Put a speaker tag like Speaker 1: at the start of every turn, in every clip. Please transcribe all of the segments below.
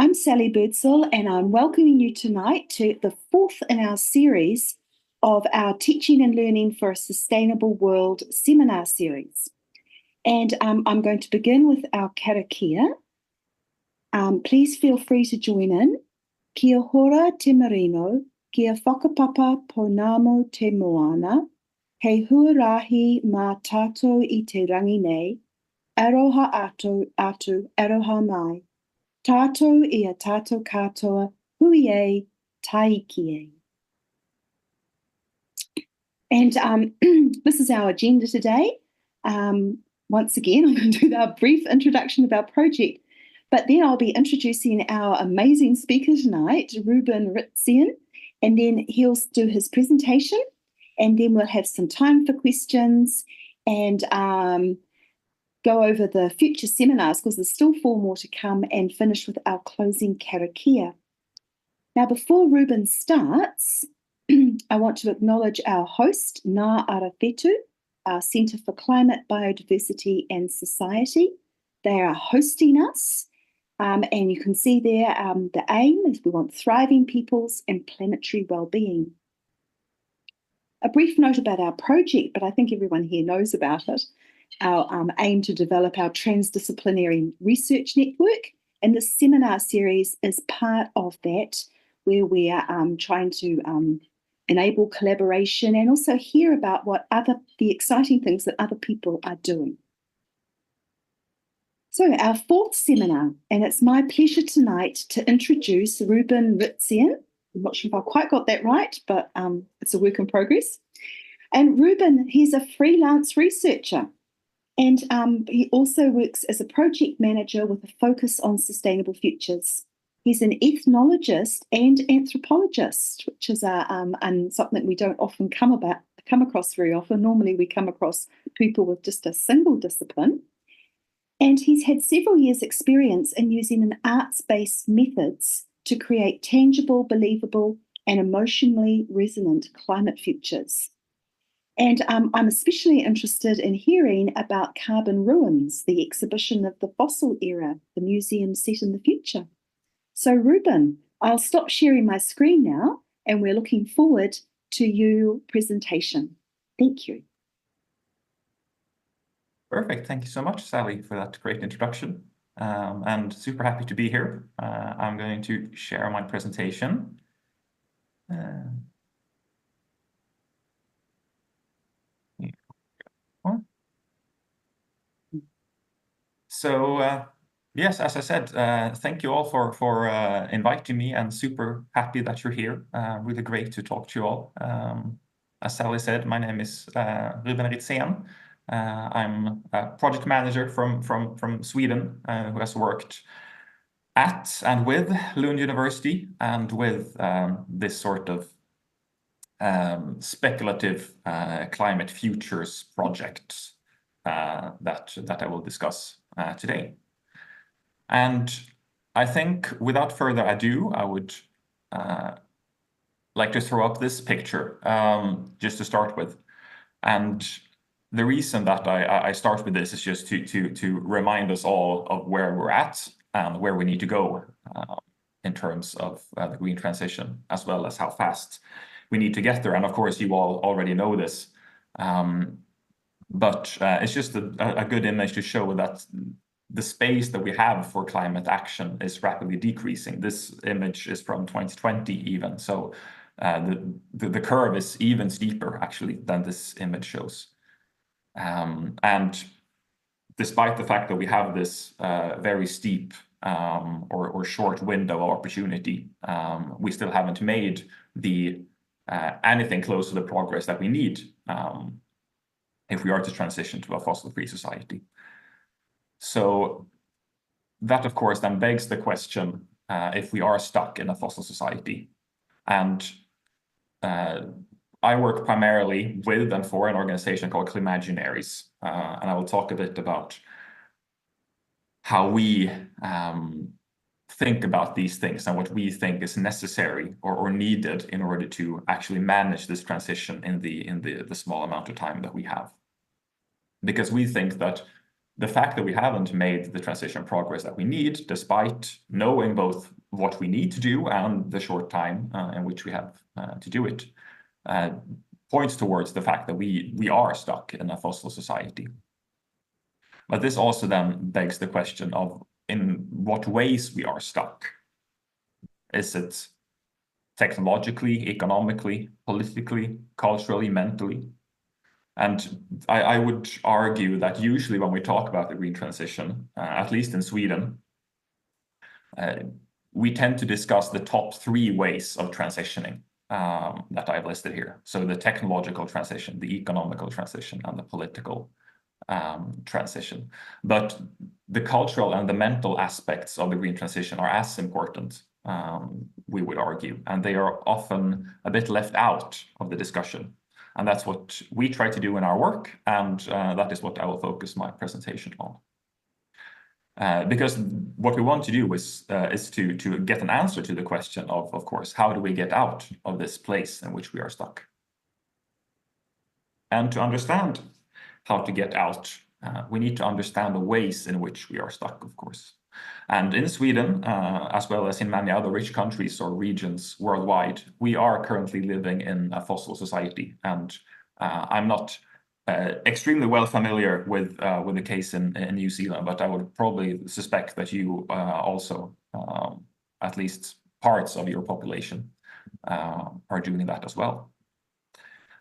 Speaker 1: I'm Sally Birdsall, and I'm welcoming you tonight to the fourth in our series of our Teaching and Learning for a Sustainable World seminar series. And I'm going to begin with our karakia. Please feel free to join in. Kia hora te marino, kia whakapapa ponamo te moana, hei huarahi mā tātou I te rangi nei, aroha atu, aroha mai. Tātou I a tātou katoa, hui e, taiki e. And this is our agenda today. Once again, I'm going to do our brief introduction of our project, but then I'll be introducing our amazing speaker tonight, Ruben Ritzén, and then he'll do his presentation, and then we'll have some time for questions and go over the future seminars, because there's still 4 more to come, and finish with our closing karakia. Now, before Ruben starts, I want to acknowledge our host, Ngā Ara Whetū, our Centre for Climate, Biodiversity and Society. They are hosting us, and you can see there the aim is we want thriving peoples and planetary well-being. A brief note about our project, but I think everyone here knows about it. Our aim to develop our transdisciplinary research network, and the seminar series is part of that, where we are trying to enable collaboration and also hear about what the exciting things that other people are doing. So our 4th seminar, and it's my pleasure tonight to introduce Ruben Ritzén. I'm not sure if I quite got that right, but it's a work in progress. And Ruben, he's a freelance researcher. And he also works as a project manager with a focus on sustainable futures. He's an ethnologist and anthropologist, which is something we don't often come across very often. Normally we come across people with just a single discipline. And he's had several years' experience in using an arts-based methods to create tangible, believable, and emotionally resonant climate futures. And I'm especially interested in hearing about Carbon Ruins, the exhibition of the fossil era, the museum set in the future. So Ruben, I'll stop sharing my screen now, and we're looking forward to your presentation. Thank you.
Speaker 2: Perfect. Thank you so much, Sally, for that great introduction. And super happy to be here. I'm going to share my presentation. So yes, as I said, thank you all for inviting me, and super happy that you're here. Really great to talk to you all. As Sally said, my name is Ruben Ritzén. I'm a project manager from Sweden who has worked at and with Lund University and with this sort of speculative climate futures project that I will discuss today. And I think without further ado, I would like to throw up this picture just to start with. And the reason that I start with this is just to remind us all of where we're at and where we need to go in terms of the green transition, as well as how fast we need to get there. And of course, you all already know this. But it's just a good image to show that the space that we have for climate action is rapidly decreasing. This image is from 2020 even. So the curve is even steeper, actually, than this image shows. And despite the fact that we have this very steep or short window of opportunity, we still haven't made anything close to the progress that we need if we are to transition to a fossil-free society. So that, of course, then begs the question, if we are stuck in a fossil society. And I work primarily with and for an organization called Climaginaries, and I will talk a bit about how we think about these things and what we think is necessary or needed in order to actually manage this transition in the small amount of time that we have. Because we think that the fact that we haven't made the transition progress that we need, despite knowing both what we need to do and the short time in which we have to do it, points towards the fact that we are stuck in a fossil society. But this also then begs the question of in what ways we are stuck. Is it technologically, economically, politically, culturally, mentally? And I would argue that usually when we talk about the green transition, at least in Sweden, we tend to discuss the top 3 ways of transitioning that I've listed here. So the technological transition, the economical transition, and the political transition. But the cultural and the mental aspects of the green transition are as important, we would argue, and they are often a bit left out of the discussion. And that's what we try to do in our work, and that is what I will focus my presentation on. Because what we want to do is to get an answer to the question of course, how do we get out of this place in which we are stuck? And to understand how to get out, we need to understand the ways in which we are stuck, of course. And in Sweden, as well as in many other rich countries or regions worldwide, we are currently living in a fossil society. And I'm not extremely well familiar with the case in New Zealand, but I would probably suspect that you also, at least parts of your population, are doing that as well.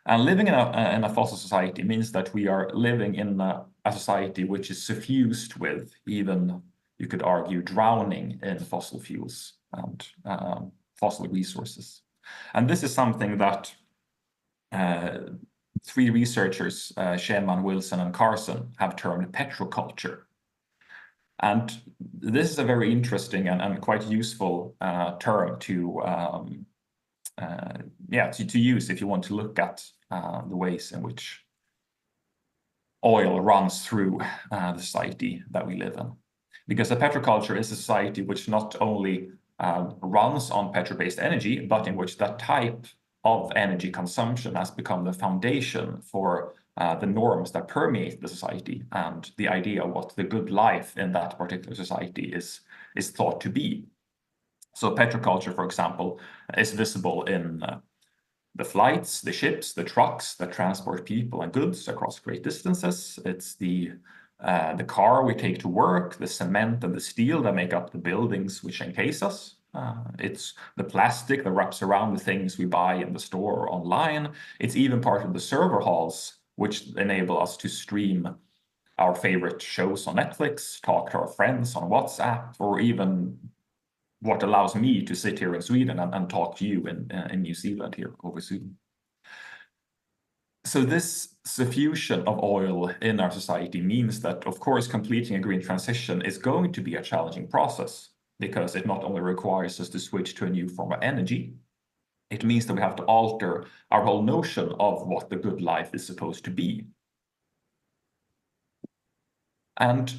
Speaker 2: And living in a fossil society means that we are living in a society which is suffused with, even you could argue, drowning in fossil fuels and fossil resources. And this is something that 3 researchers, Schemann, Wilson, and Carson, have termed petroculture. And this is a very interesting and quite useful term to use if you want to look at the ways in which oil runs through the society that we live in. Because a petroculture is a society which not only runs on petrol-based energy, but in which that type of energy consumption has become the foundation for the norms that permeate the society and the idea of what the good life in that particular society is thought to be. So petroculture, for example, is visible in the flights, the ships, the trucks that transport people and goods across great distances. It's the car we take to work, the cement and the steel that make up the buildings which encase us. It's the plastic that wraps around the things we buy in the store or online. It's even part of the server halls, which enable us to stream our favorite shows on Netflix, talk to our friends on WhatsApp, or even what allows me to sit here in Sweden and talk to you in New Zealand here over Zoom. So this suffusion of oil in our society means that, of course, completing a green transition is going to be a challenging process, because it not only requires us to switch to a new form of energy, it means that we have to alter our whole notion of what the good life is supposed to be. And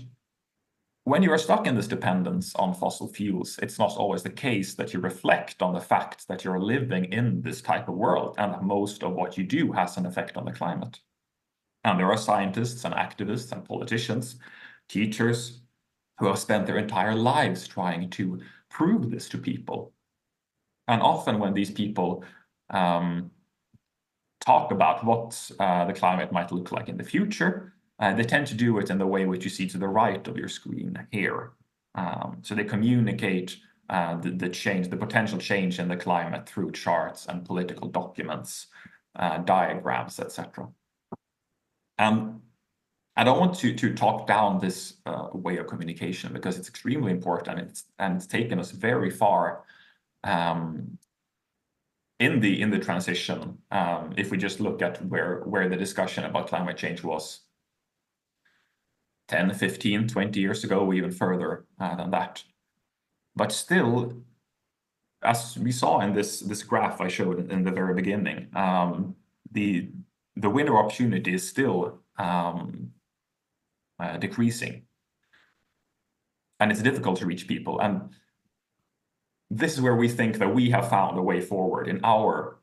Speaker 2: when you are stuck in this dependence on fossil fuels, it's not always the case that you reflect on the fact that you're living in this type of world and that most of what you do has an effect on the climate. And there are scientists and activists and politicians, teachers, who have spent their entire lives trying to prove this to people. And often when these people talk about what the climate might look like in the future, they tend to do it in the way which you see to the right of your screen here. So they communicate the potential change in the climate through charts and political documents, diagrams, etc. I don't want to talk down this way of communication, because it's extremely important, and it's taken us very far in the transition. If we just look at where the discussion about climate change was 10, 15, 20 years ago, or even further than that. But still, as we saw in this graph I showed in the very beginning, the window of opportunity is still decreasing. And it's difficult to reach people. And this is where we think that we have found a way forward in our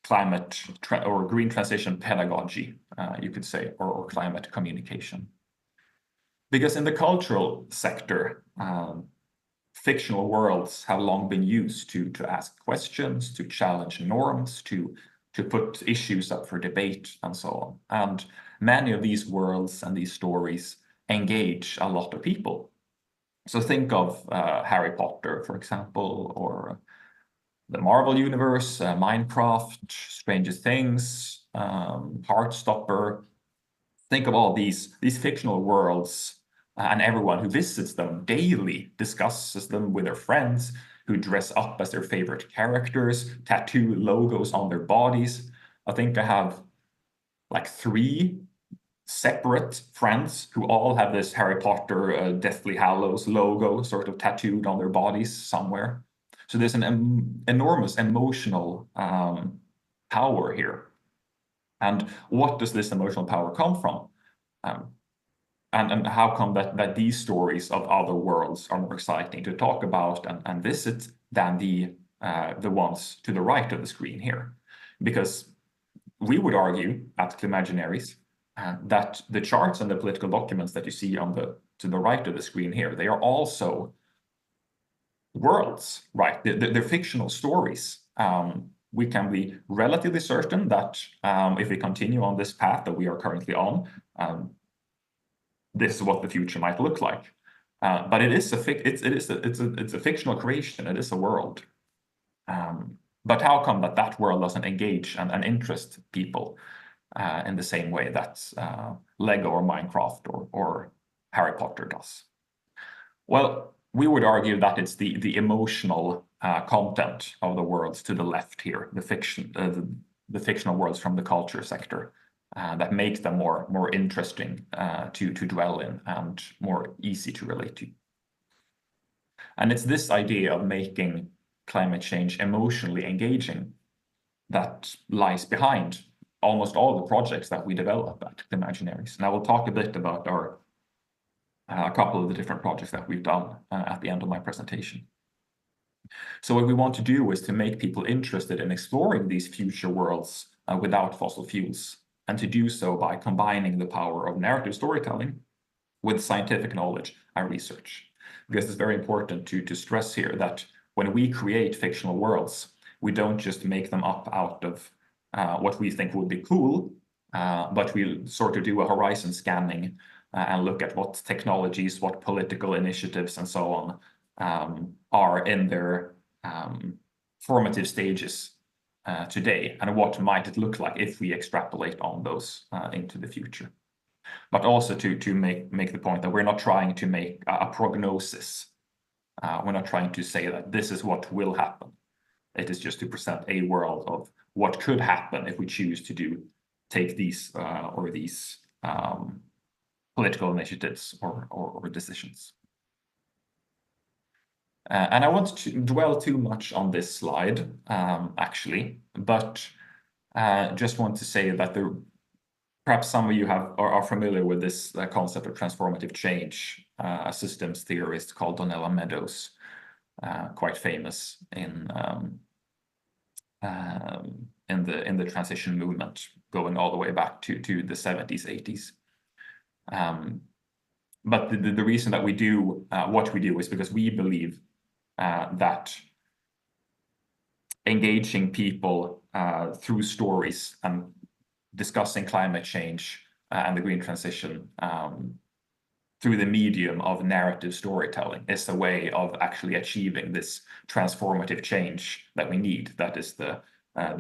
Speaker 2: climate or green transition pedagogy, you could say, or climate communication. Because in the cultural sector, fictional worlds have long been used to ask questions, to challenge norms, to put issues up for debate, and so on. And many of these worlds and these stories engage a lot of people. So think of Harry Potter, for example, or the Marvel Universe, Minecraft, Stranger Things, Heartstopper. Think of all these fictional worlds, and everyone who visits them daily discusses them with their friends, who dress up as their favorite characters, tattoo logos on their bodies. I think I have like 3 separate friends who all have this Harry Potter Deathly Hallows logo sort of tattooed on their bodies somewhere. So there's an enormous emotional power here. And what does this emotional power come from? And how come that these stories of other worlds are more exciting to talk about and visit than the ones to the right of the screen here? Because we would argue at Climaginaries that the charts and the political documents that you see on to the right of the screen here, they are also worlds, right? They're fictional stories. We can be relatively certain that if we continue on this path that we are currently on, this is what the future might look like. But it's a fictional creation. It is a world. But how come that world doesn't engage and interest people in the same way that Lego or Minecraft or Harry Potter does? Well, we would argue that it's the emotional content of the worlds to the left here, the fictional worlds from the culture sector, that make them more interesting to dwell in and more easy to relate to. And it's this idea of making climate change emotionally engaging that lies behind almost all the projects that we develop at Climaginaries. And I will talk a bit about a couple of the different projects that we've done at the end of my presentation. So what we want to do is to make people interested in exploring these future worlds without fossil fuels, and to do so by combining the power of narrative storytelling with scientific knowledge and research. Because it's very important to stress here that when we create fictional worlds, we don't just make them up out of what we think would be cool, but we sort of do a horizon scanning and look at what technologies, what political initiatives, and so on are in their formative stages today, and what might it look like if we extrapolate on those into the future. But also to make the point that we're not trying to make a prognosis. We're not trying to say that this is what will happen. It is just to present a world of what could happen if we choose to take these or these political initiatives or decisions. And I won't dwell too much on this slide, actually, but just want to say that perhaps some of you are familiar with this concept of transformative change. A systems theorist called Donella Meadows, quite famous in the transition movement, going all the way back to the 70s, 80s. But the reason that we do what we do is because we believe that engaging people through stories and discussing climate change and the green transition through the medium of narrative storytelling is a way of actually achieving this transformative change that we need. That is the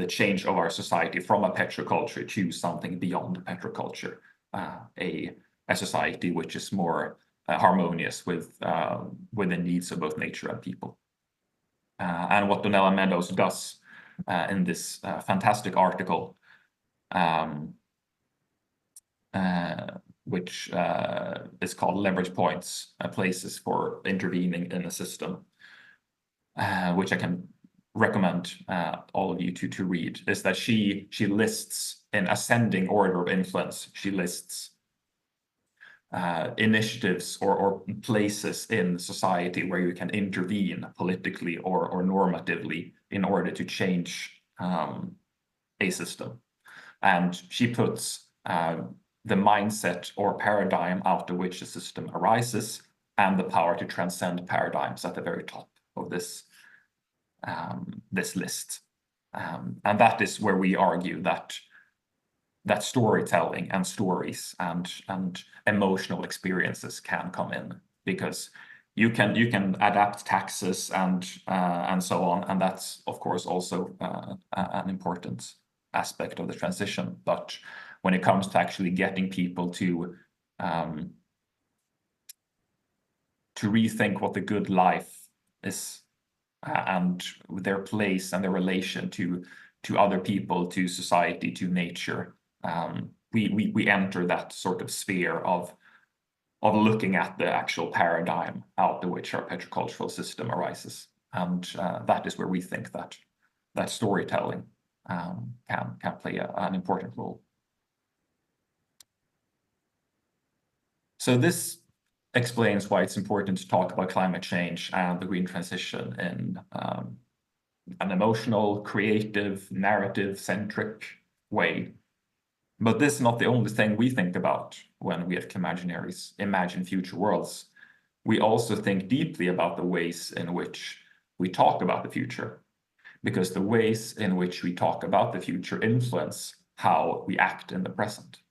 Speaker 2: change of our society from a petroculture to something beyond petroculture, a society which is more harmonious with the needs of both nature and people. And what Donella Meadows does in this fantastic article, which is called Leverage Points, Places for Intervening in a System, which I can recommend all of you to read, is that she lists in ascending order of influence, she lists initiatives or places in society where you can intervene politically or normatively in order to change a system. And she puts the mindset or paradigm out of which the system arises, and the power to transcend paradigms at the very top of this list. And that is where we argue that storytelling and stories and emotional experiences can come in, because you can adapt taxes and so on, and that's of course also an important aspect of the transition. But when it comes to actually getting people to rethink what the good life is, and their place and their relation to other people, to society, to nature, we enter that sort of sphere of looking at the actual paradigm out of which our petrocultural system arises, and that is where we think that storytelling can play an important role. So this explains why it's important to talk about climate change and the green transition in an emotional, creative, narrative-centric way. But this is not the only thing we think about when we at Climaginaries imagine future worlds. We also think deeply about the ways in which we talk about the future, because the ways in which we talk about the future influence how we act in the present.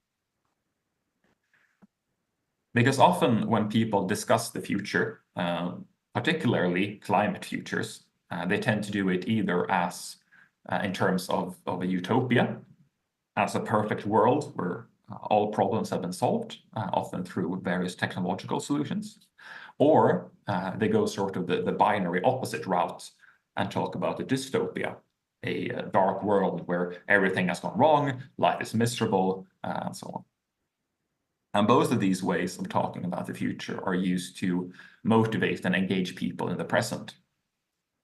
Speaker 2: Because often when people discuss the future, particularly climate futures, they tend to do it either as in terms of a utopia, as a perfect world where all problems have been solved, often through various technological solutions, or they go sort of the binary opposite route and talk about a dystopia, a dark world where everything has gone wrong, life is miserable, and so on. And both of these ways of talking about the future are used to motivate and engage people in the present,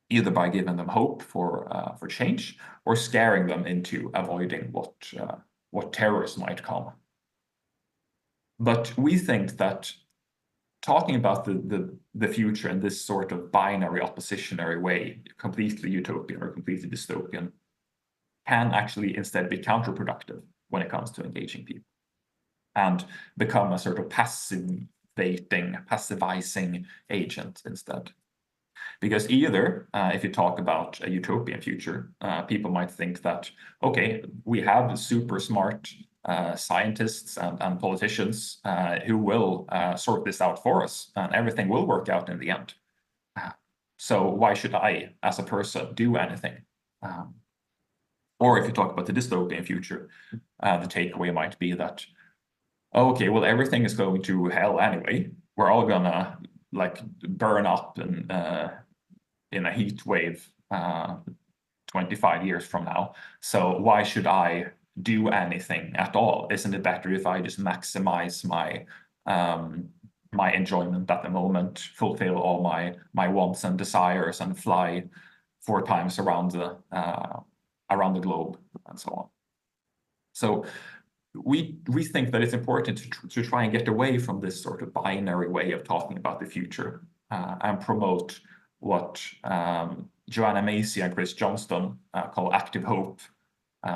Speaker 2: either by giving them hope for change, or scaring them into avoiding what terrors might come. But we think that talking about the future in this sort of binary oppositionary way, completely utopian or completely dystopian, can actually instead be counterproductive when it comes to engaging people, and become a sort of passivizing agent instead. Because either, if you talk about a utopian future, people might think that, okay, we have super smart scientists and politicians who will sort this out for us, and everything will work out in the end. So why should I, as a person, do anything? Or if you talk about the dystopian future, the takeaway might be that, okay, well, everything is going to hell anyway. We're all gonna like burn up and in a heat wave 25 years from now. So why should I do anything at all? Isn't it better if I just maximize my my enjoyment at the moment, fulfill all my wants and desires, and fly 4 times around the globe, and so on? So we think that it's important to try and get away from this sort of binary way of talking about the future, and promote what Joanna Macy and Chris Johnston call active hope,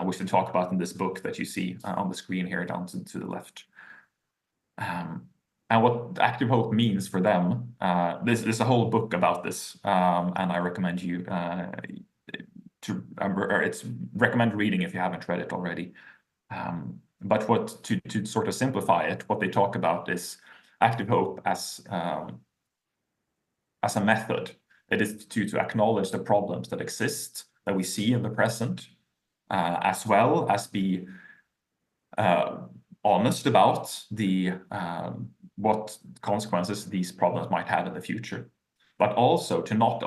Speaker 2: which they talk about in this book that you see on the screen here down to the left. And what active hope means for them, there's a whole book about this, and I recommend you it's recommend reading if you haven't read it already. But to sort of simplify it, what they talk about is active hope as a method. It is to acknowledge the problems that exist, that we see in the present, as well as be honest about what consequences these problems might have in the future, but also to not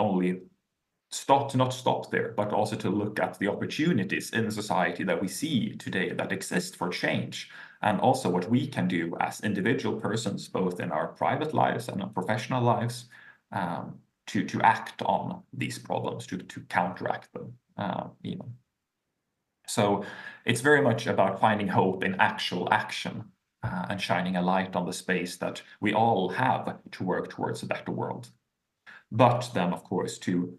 Speaker 2: stop there, but also to look at the opportunities in society that we see today that exist for change, and also what we can do as individual persons, both in our private lives and our professional lives, to act on these problems, to counteract them, even. So it's very much about finding hope in actual action, and shining a light on the space that we all have to work towards a better world. But then, of course, to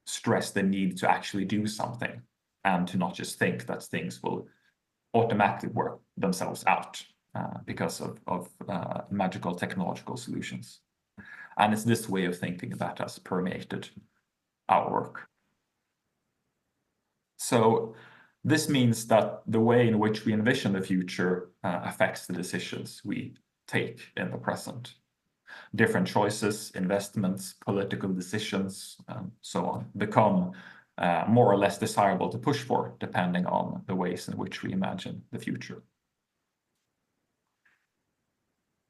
Speaker 2: stress the need to actually do something, and to not just think that things will automatically work themselves out because of magical technological solutions. And it's this way of thinking that has permeated our work. So this means that the way in which we envision the future affects the decisions we take in the present. Different choices, investments, political decisions, and so on become more or less desirable to push for, depending on the ways in which we imagine the future.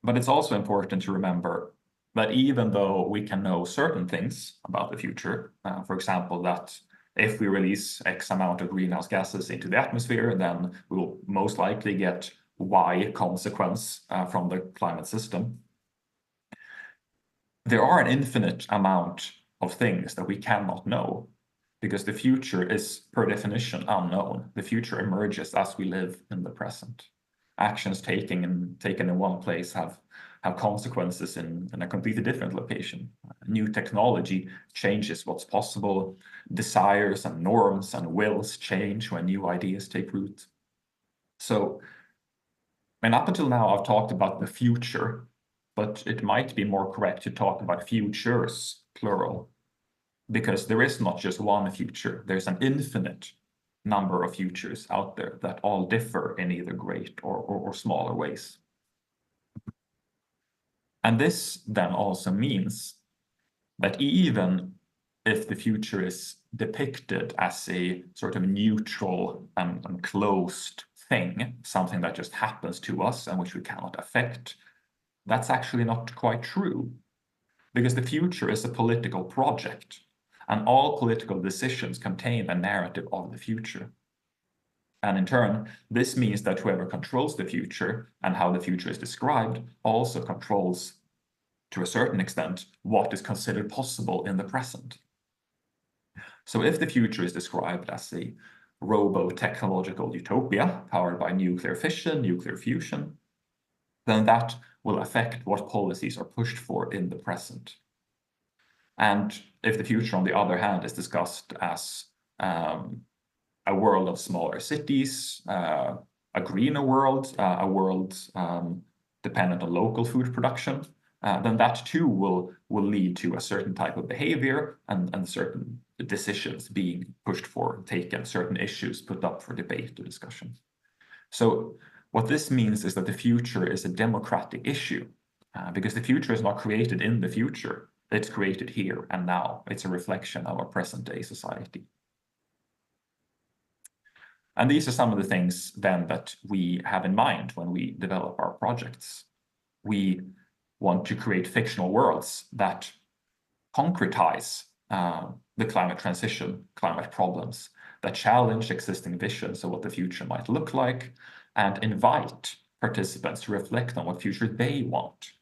Speaker 2: But it's also important to remember that even though we can know certain things about the future, for example, that if we release X amount of greenhouse gases into the atmosphere, then we will most likely get Y consequence from the climate system. There are an infinite amount of things that we cannot know, because the future is, per definition, unknown. The future emerges as we live in the present. Actions taken in one place have consequences in a completely different location. New technology changes what's possible. Desires and norms and wills change when new ideas take root. So, and up until now, I've talked about the future, but it might be more correct to talk about futures, plural, because there is not just one future. There's an infinite number of futures out there that all differ in either great or smaller ways. And this then also means that even if the future is depicted as a sort of neutral and closed thing, something that just happens to us and which we cannot affect, that's actually not quite true, because the future is a political project, and all political decisions contain a narrative of the future. And in turn, this means that whoever controls the future and how the future is described also controls, to a certain extent, what is considered possible in the present. So if the future is described as a robo-technological utopia powered by nuclear fission, nuclear fusion, then that will affect what policies are pushed for in the present. And if the future, on the other hand, is discussed as a world of smaller cities, a greener world, a world dependent on local food production, then that too will lead to a certain type of behavior and certain decisions being pushed for, taken, certain issues put up for debate or discussion. So what this means is that the future is a democratic issue, because the future is not created in the future. It's created here and now. It's a reflection of our present-day society. And these are some of the things then that we have in mind when we develop our projects. We want to create fictional worlds that concretize the climate transition, climate problems, that challenge existing visions of what the future might look like, and invite participants to reflect on what future they want.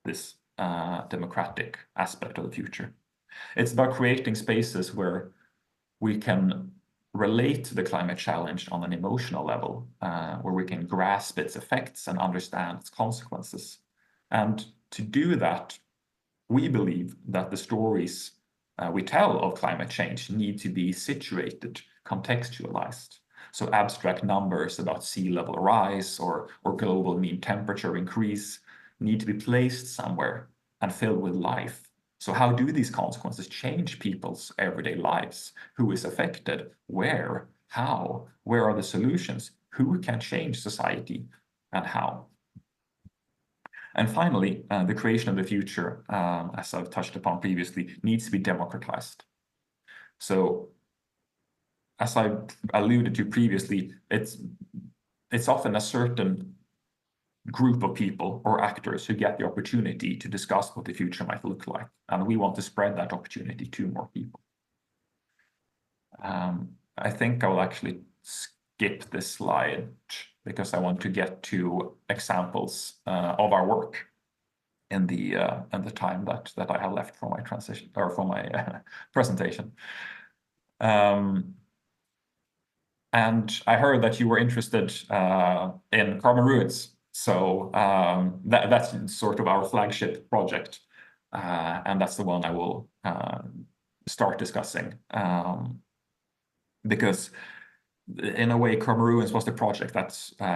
Speaker 2: This democratic aspect of the future. It's about creating spaces where we can relate to the climate challenge on an emotional level, where we can grasp its effects and understand its consequences. And to do that, we believe that the stories we tell of climate change need to be situated, contextualized. So abstract numbers about sea level rise or global mean temperature increase need to be placed somewhere and filled with life. So how do these consequences change people's everyday lives? Who is affected? Where? How? Where are the solutions? Who can change society and how? And finally, the creation of the future, as I've touched upon previously, needs to be democratized. So as I alluded to previously, it's often a certain group of people or actors who get the opportunity to discuss what the future might look like. And we want to spread that opportunity to more people. I think I will actually skip this slide because I want to get to examples of our work in the time that I have left for my transition or for my presentation. And I heard that you were interested in carbon ruins. So that's sort of our flagship project. And that's the one I will start discussing. Because in a way, Carbon Ruins was the project that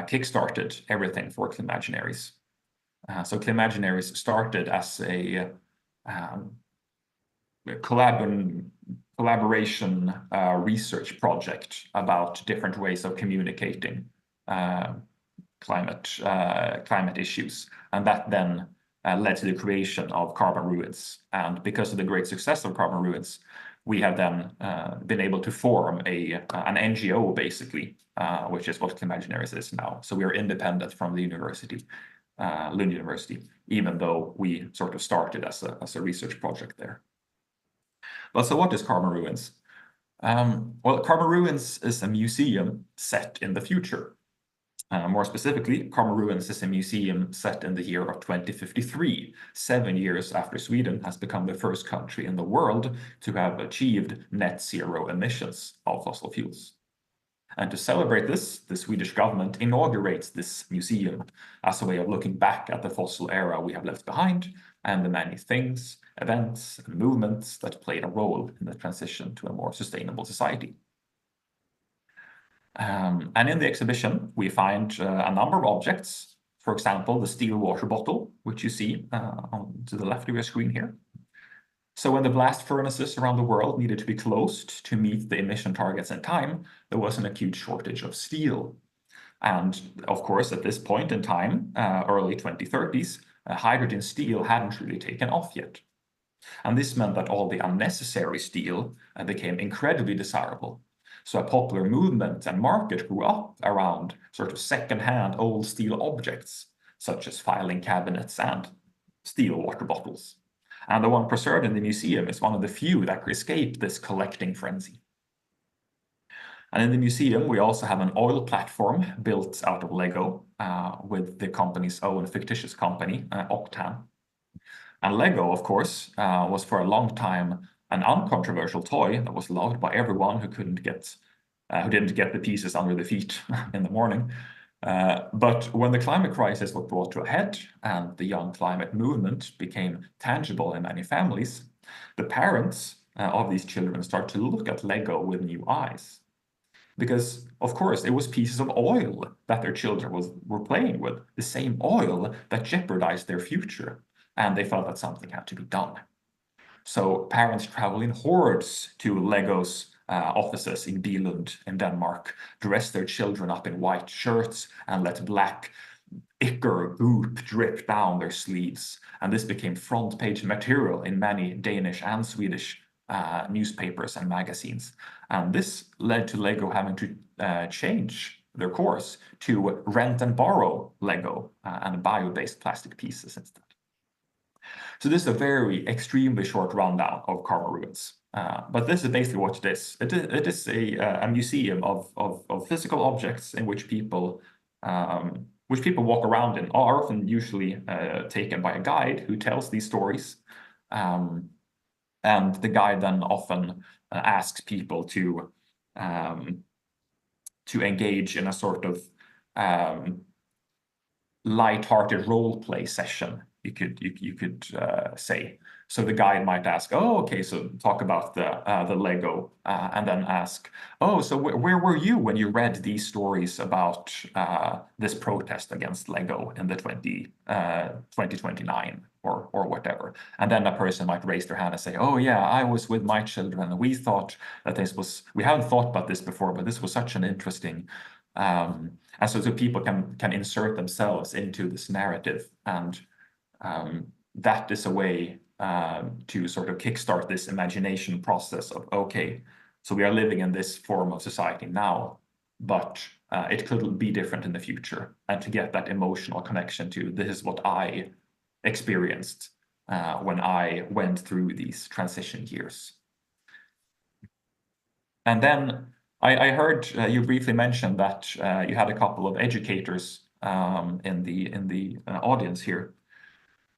Speaker 2: kickstarted everything for Climaginaries. So Climaginaries started as a collaboration research project about different ways of communicating climate issues, and that then led to the creation of Carbon Ruins. And because of the great success of Carbon Ruins, we have then been able to form an NGO, basically, which is what Climaginaries is now. So we are independent from the university, Lund University, even though we sort of started as a research project there. Well, so what is Carbon Ruins? Well, Carbon Ruins is a museum set in the future. More specifically, Carbon Ruins is a museum set in the year of 2053, 7 years after Sweden has become the first country in the world to have achieved net zero emissions of fossil fuels. And to celebrate this, the Swedish government inaugurates this museum as a way of looking back at the fossil era we have left behind and the many things, events, and movements that played a role in the transition to a more sustainable society. And in the exhibition, we find a number of objects. For example, the steel water bottle, which you see to the left of your screen here. So when the blast furnaces around the world needed to be closed to meet the emission targets in time, there was an acute shortage of steel. And of course, at this point in time, early 2030s, hydrogen steel hadn't really taken off yet. And this meant that all the unnecessary steel became incredibly desirable. So a popular movement and market grew up around sort of second-hand old steel objects, such as filing cabinets and steel water bottles. And the one preserved in the museum is one of the few that could escape this collecting frenzy. And in the museum, we also have an oil platform built out of Lego with the company's own fictitious company, Octan. And Lego, of course, was for a long time an uncontroversial toy that was loved by everyone who didn't get the pieces under the feet in the morning. But when the climate crisis was brought to a head and the young climate movement became tangible in many families, the parents of these children start to look at Lego with new eyes. Because, of course, it was pieces of oil that their children were playing with, the same oil that jeopardized their future. And they felt that something had to be done. So parents travel in hordes to Lego's offices in Billund in Denmark, dress their children up in white shirts and let black ichor goop drip down their sleeves. And this became front page material in many Danish and Swedish newspapers and magazines. And this led to Lego having to change their course to rent and borrow Lego and bio-based plastic pieces instead. So this is a very extremely short rundown of Carbon Ruins. But this is basically what it is. It is a museum of physical objects in which people walk around in, are often usually taken by a guide who tells these stories. And the guide then often asks people to engage in a sort of light-hearted role play session, you could say. So the guide might ask, oh, okay, so talk about the Lego, and then ask, oh, so where were you when you read these stories about this protest against Lego in the 2029 or whatever? And then a person might raise their hand and say, oh yeah, I was with my children, and we thought that we haven't thought about this before, but this was such an interesting. And so people can insert themselves into this narrative, and that is a way to sort of kickstart this imagination process of, okay, so we are living in this form of society now, but it could be different in the future, and to get that emotional connection to this is what I experienced when I went through these transition years. And then I heard you briefly mention that you had a couple of educators in the audience here.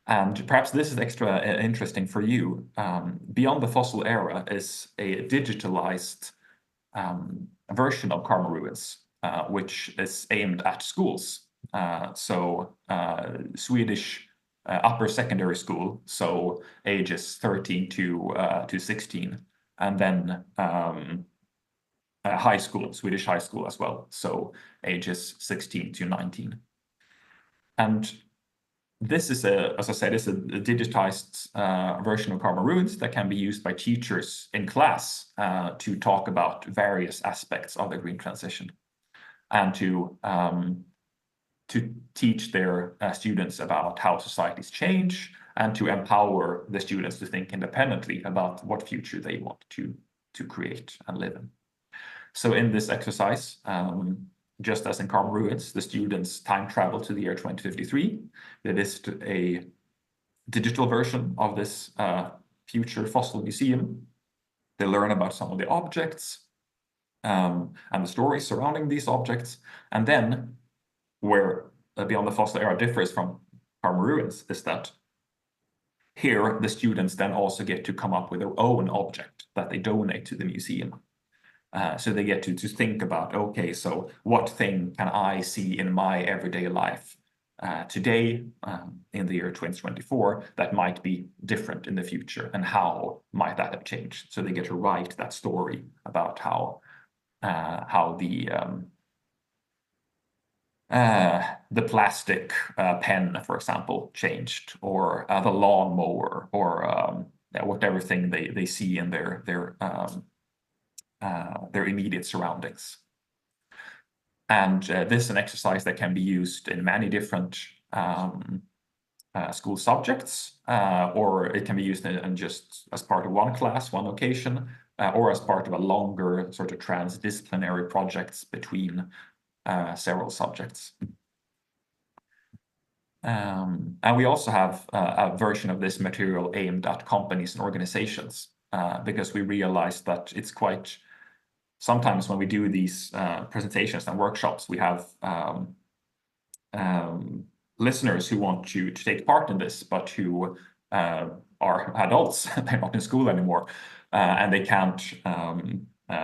Speaker 2: And perhaps this is extra interesting for you. Beyond the Fossil Era is a digitalized version of Carbon Ruins, which is aimed at schools. So Swedish upper secondary school, so ages 13 to 16, and then high school, Swedish high school as well, so ages 16 to 19. And this is as I said, is a digitized version of Carbon Ruins that can be used by teachers in class to talk about various aspects of the green transition, and to teach their students about how societies change, and to empower the students to think independently about what future they want to create and live in. So in this exercise, just as in Carbon Ruins, the students time travel to the year 2053. They visit a digital version of this future fossil museum. They learn about some of the objects and the stories surrounding these objects. And then where Beyond the Fossil Era differs from Carbon Ruins is that here the students then also get to come up with their own object that they donate to the museum. So they get to think about, okay, so what thing can I see in my everyday life today in the year 2024 that might be different in the future, and how might that have changed? So they get to write that story about how the plastic pen, for example, changed, or the lawnmower, or whatever thing they see in their immediate surroundings. And this is an exercise that can be used in many different school subjects, or it can be used in just as part of one class, one occasion, or as part of a longer sort of transdisciplinary projects between several subjects. And we also have a version of this material aimed at companies and organizations, because we realize that it's quite, sometimes when we do these presentations and workshops, we have listeners who want to take part in this, but who are adults, they're not in school anymore, and they can't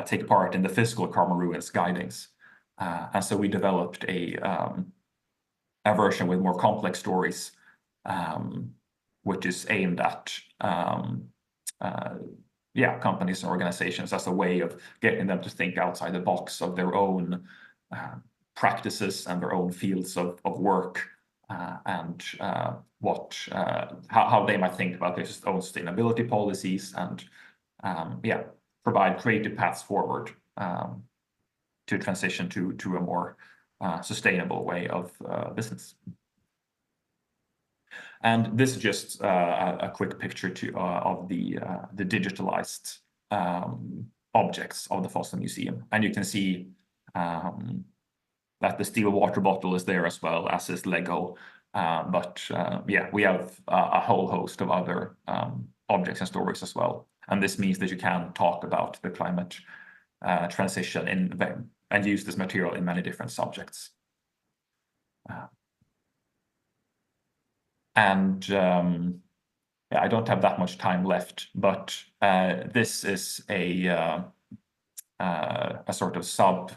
Speaker 2: take part in the physical Carbon Ruins guidings. And so we developed a version with more complex stories, which is aimed at companies and organizations as a way of getting them to think outside the box of their own practices and their own fields of work, and how they might think about their own sustainability policies, and provide creative paths forward to transition to a more sustainable way of business. And this is just a quick picture of the digitalized objects of the Fossil Museum. And you can see that the steel water bottle is there as well, as is Lego. We have a whole host of other objects and stories as well. And this means that you can talk about the climate transition and use this material in many different subjects. I don't have that much time left, but this is a sort of sub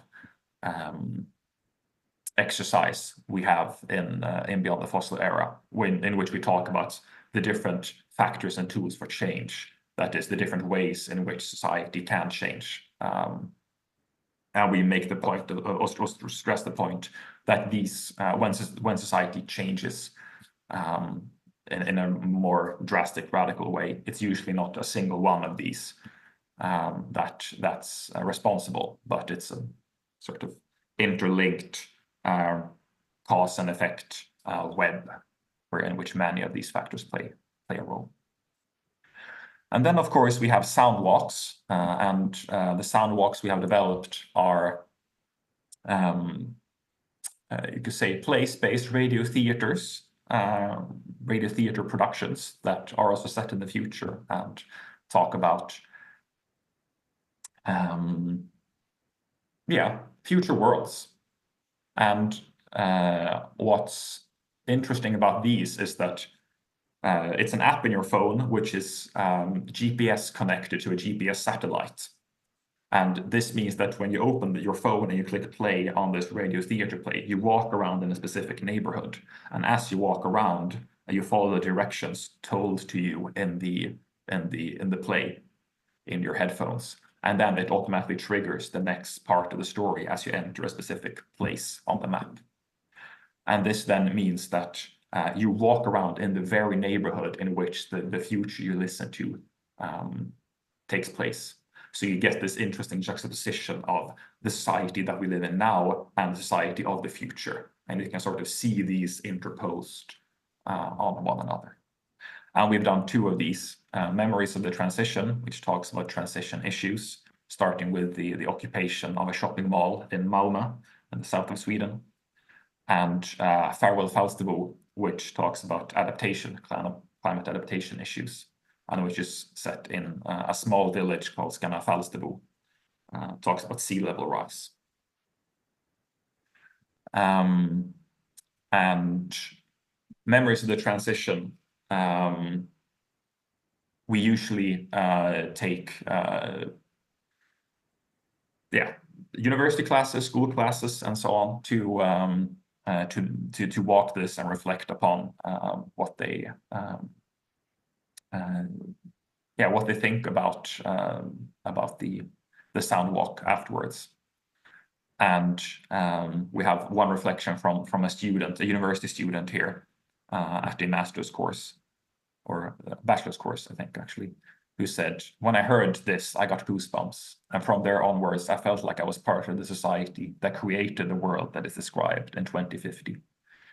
Speaker 2: exercise we have in Beyond the Fossil Era, in which we talk about the different factors and tools for change. That is, the different ways in which society can change. And we make the point, or stress the point, that these, when society changes in a more drastic, radical way, it's usually not a single one of these that's responsible, but it's a sort of interlinked cause and effect web, in which many of these factors play a role. And then, of course, we have soundwalks, and the soundwalks we have developed are, you could say, place-based radio theater productions that are also set in the future and talk about, future worlds. And what's interesting about these is that it's an app in your phone, which is GPS connected to a GPS satellite. And this means that when you open your phone and you click play on this radio theater play, you walk around in a specific neighborhood. And as you walk around, you follow the directions told to you in the play in your headphones. and then it automatically triggers the next part of the story as you enter a specific place on the map. And this then means that you walk around in the very neighborhood in which the future you listen to takes place. So you get this interesting juxtaposition of the society that we live in now and the society of the future. And you can sort of see these interposed on one another. And we've done 2 of these, Memories of the Transition, which talks about transition issues, starting with the occupation of a shopping mall in Malmö in the south of Sweden, and Farewell Falsterbo, which talks about adaptation, climate adaptation issues, and which is set in a small village called Skåne Falsterbo, talks about sea level rise. And Memories of the Transition, we usually take university classes, school classes, and so on to walk this and reflect upon what they think about the sound walk afterwards. And we have one reflection from a student, a university student here at the master's course, or bachelor's course, I think, actually, who said, when I heard this, I got goosebumps. And from there onwards, I felt like I was part of the society that created the world that is described in 2050.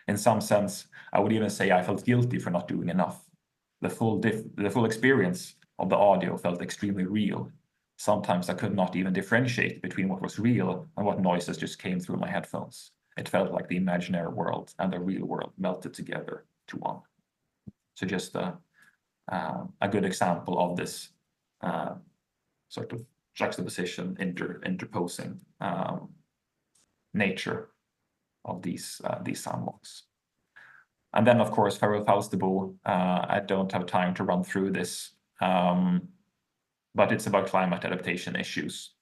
Speaker 2: In some sense, I would even say I felt guilty for not doing enough. The full experience of the audio felt extremely real. Sometimes I could not even differentiate between what was real and what noises just came through my headphones. It felt like the imaginary world and the real world melted together to one. So just a good example of this sort of juxtaposition, interposing nature of these soundwalks. And then, of course, Farewell Falsterbo, I don't have time to run through this, but it's about climate adaptation issues,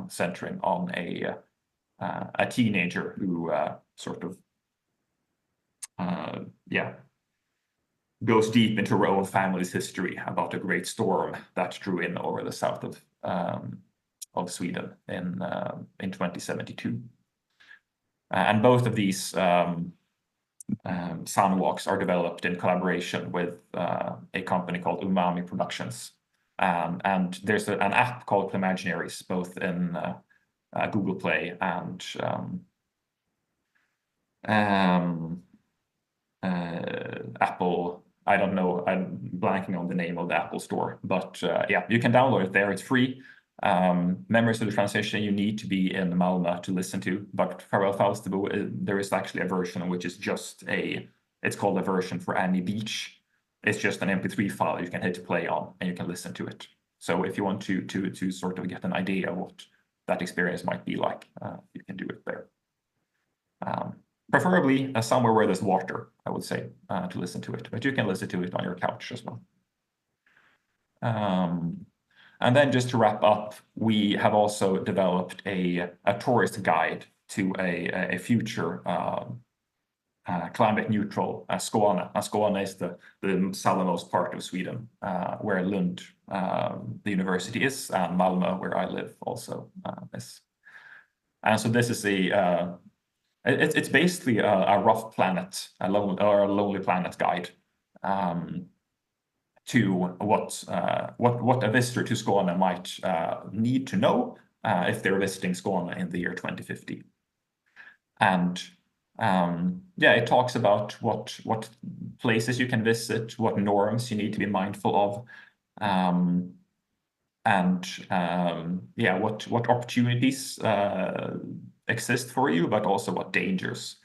Speaker 2: centering on a teenager who goes deep into her own family's history about a great storm that drew in over the south of Sweden in 2072. And both of these soundwalks are developed in collaboration with a company called Umami Productions. And there's an app called Climaginaries, both in Google Play and Apple. I don't know, I'm blanking on the name of the Apple store, but you can download it there, it's free. Memories of the Transition, you need to be in Malmö to listen to, but Farewell Falsterbo, there is actually a version which is just it's called a version for any beach. It's just an MP3 file you can hit play on and you can listen to it. So if you want to sort of get an idea of what that experience might be like, you can do it there. Preferably somewhere where there's water, I would say, to listen to it, but you can listen to it on your couch as well. And then just to wrap up, we have also developed a tourist guide to a future climate neutral Skåne. Skåne is the southernmost part of Sweden, where Lund, the university is, and Malmö, where I live, also is. And so this is it's basically a rough planet, a lonely planet guide to what a visitor to Skåne might need to know if they're visiting Skåne in the year 2050. And it talks about what places you can visit, what norms you need to be mindful of, what opportunities exist for you, but also what dangers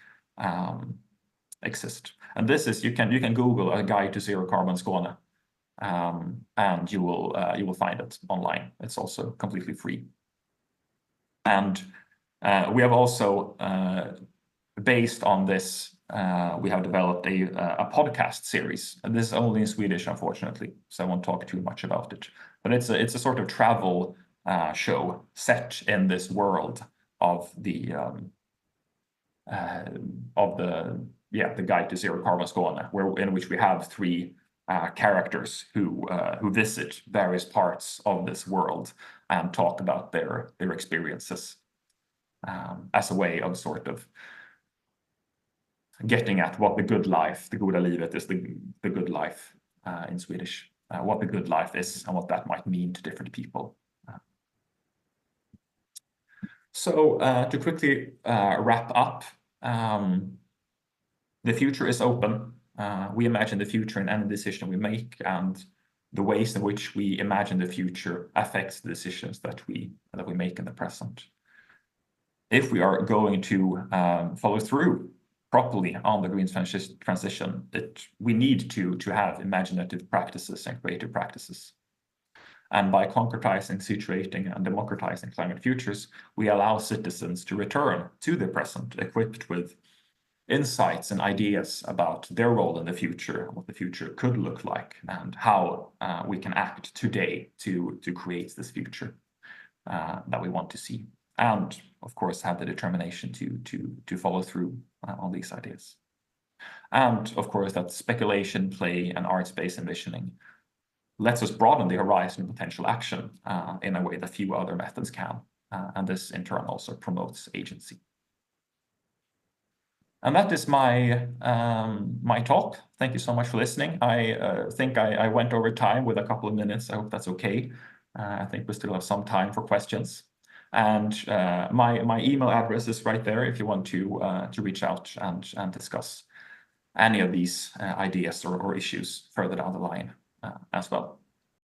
Speaker 2: exist. And this is you can Google a guide to zero carbon Skåne, and you will find it online. It's also completely free. And we have also, based on this, we have developed a podcast series, and this is only in Swedish, unfortunately, so I won't talk too much about it. But it's a sort of travel show set in this world of the Guide to Zero Carbon Skåne, in which we have three characters who visit various parts of this world and talk about their experiences as a way of sort of getting at what the good life, the goda livet, is the good life in Swedish, what the good life is and what that might mean to different people. So to quickly wrap up, the future is open. We imagine the future in any decision we make, and the ways in which we imagine the future affects the decisions that we make in the present. If we are going to follow through properly on the green transition, we need to have imaginative practices and creative practices. And by concretizing, situating, and democratizing climate futures, we allow citizens to return to the present equipped with insights and ideas about their role in the future, what the future could look like, and how we can act today to create this future that we want to see. And of course, have the determination to follow through on these ideas. And of course, that speculation, play, and art-based envisioning lets us broaden the horizon of potential action in a way that few other methods can. And this in turn also promotes agency. And that is my my talk. Thank you so much for listening. I think I went over time with a couple of minutes. I hope that's okay. I think we still have some time for questions. And my email address is right there if you want to reach out and discuss any of these ideas or issues further down the line as well.